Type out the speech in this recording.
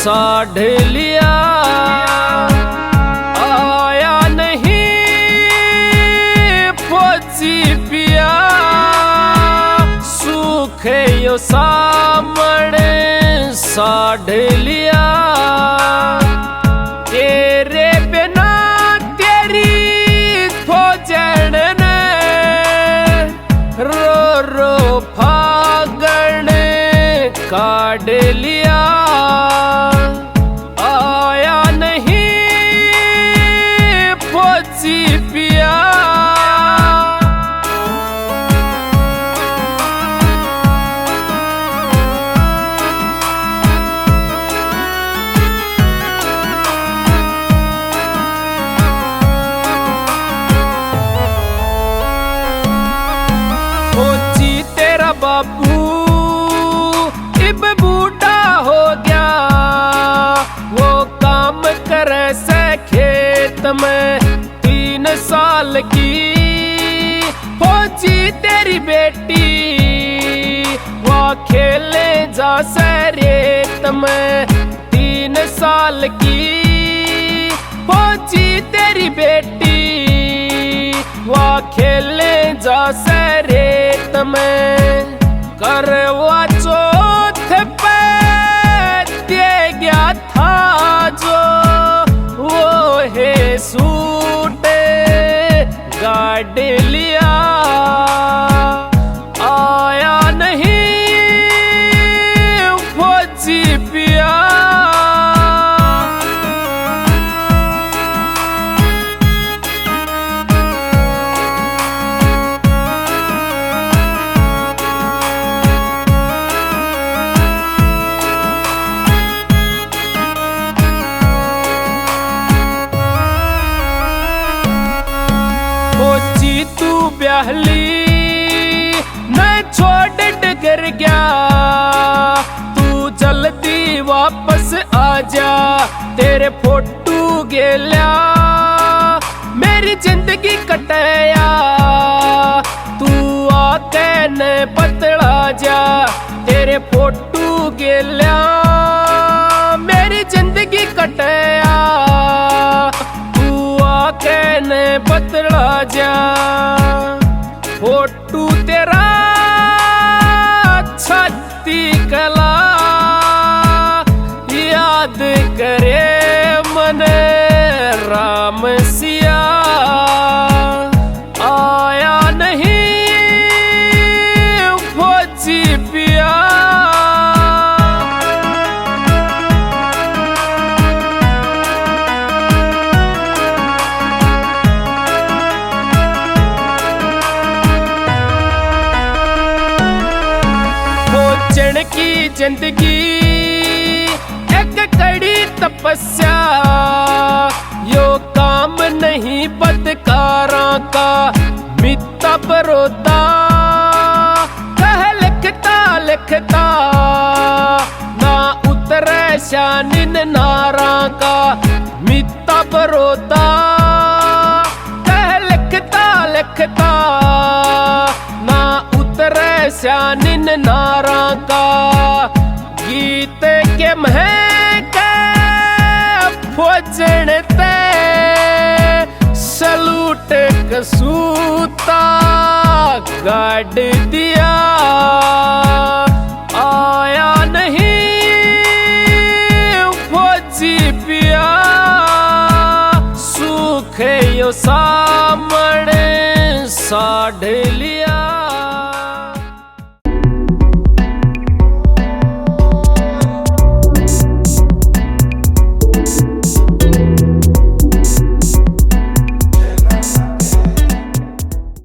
साढ़ लिया आया नहीं फौजी पिया सूखे यो सामने साढ़ लिया तेरे बिना तेरी फौजन ने रो रो फागण काढ़ लिया आया नहीं फौजी पिया फौजी तेरा बाबू इब बूढ़ा हो गया वो काम करे से खेत में 3 साल की फौजी तेरी बेटी वो खेले जा से रेत में 3 साल की फौजी तेरी बेटी वो खेले जा से रेत में करवा चौथ पे दे गया था जो वो है सूट गाड़ लिया आया नहीं फौजी पिया फौजी तू ब्याहली न छोड़ डगर गया तू जल्दी वापस आजा तेरे फोटू गेल्या मेरी जिंदगी कटया तू आके न बतला जा तेरे फोटू गेल्या मेरी जिंदगी कटया कहने बतला जा फोटू तेरा छत्ती कला याद करे मन राम सिया आया नहीं फौजी पिया फौजन की जिंदगी एक कड़ी तपस्या यो काम नहीं बदकारा का मित्ता बरोदा कह लिखता लिखता ना उतरे शानिन नारा का मित्ता बरोदा कह लिखता लिखता ना उतरे शानिन नारा का गीत के महक फौजन ते सलूट कसूता गाड़ दिया आया नहीं फौजी पिया सूखे यो सामने साढ़